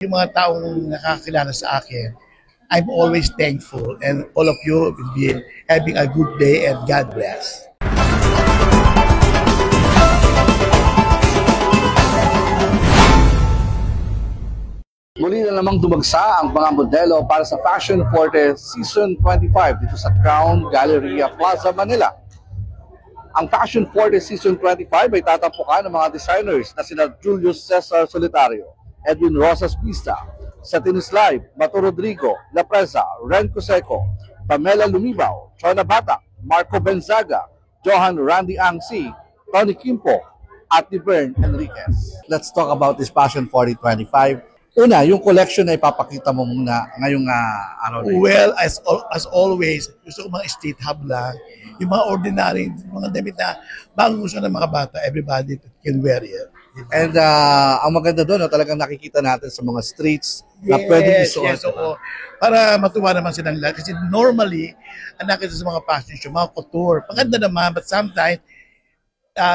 Yung mga taong nakakilala sa akin, I'm always thankful, and all of you will be having a good day, and God bless. Muli na namang dumagsa ang mga modelo para sa Fashion Forte Season 25 dito sa Crown Galleria Plaza, Manila. Ang Fashion Forte Season 25 ay tatampukan ng mga designers na sina Julius Cesar Solitario, Edwin Rosas Pista, Satinis Live, Mato Rodrigo, La Presa, Ren Coseco, Pamela Lumibaw, Chona Bata, Marco Benzaga, Johan Randy Angsi, Tony Kimpo, at Bern Enriquez. Let's talk about this Fashion Forte 25. Una, yung collection na ipapakita mo muna ngayong araw na ito. Well, as always, gusto ko mga street hub lang. Yung mga ordinary, mga damit na bagong gusto ng mga bata, everybody can wear it. And ang maganda doon, talagang nakikita natin sa mga streets na pwede isuot. Yes, oo. Para matuwa naman silang lahat. Kasi normally, ang nakita sa mga fashion show, mga couture, maganda naman, but sometimes,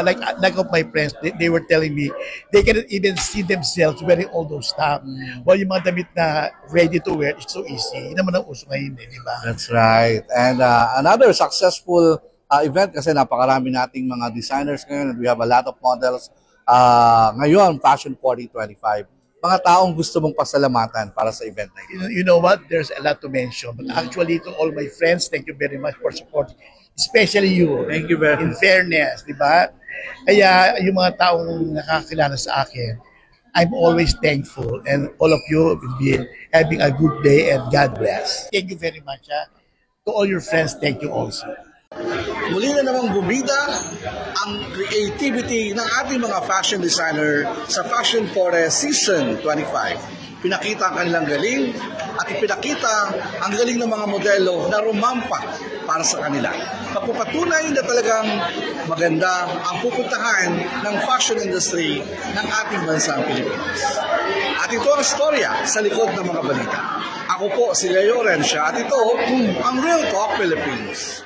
like of my friends, they were telling me they cannot even see themselves wearing all those stuff. While yung mga damit na ready to wear, it's so easy. Yun naman ang uso ngayon, di ba? That's right. And another successful event kasi napakarami nating mga designers ngayon, and we have a lot of models. Ngayon, Fashion Forte 25. Mga taong gusto mong pasalamatan para sa event na ito. You know what? There's a lot to mention. But actually, to all my friends, thank you very much for supporting. Especially you. Thank you very In much. fairness, di ba? Kaya yung mga taong nakakilala sa akin, I'm always thankful, and all of you will be having a good day, and God bless. Thank you very much. To all your friends, thank you also. Muli na namang bumida ang creativity ng ating mga fashion designer sa Fashion Forte Season 25. Pinakita ang kanilang galing at ipinakita ang galing ng mga modelo na rumampa para sa kanila. Papupatunay na talagang maganda ang pupuntahan ng fashion industry ng ating bansang Pilipinas. At ito ang storya sa likod ng mga balita. Ako po si Leo Rencia at ito ang Real Talk Philippines.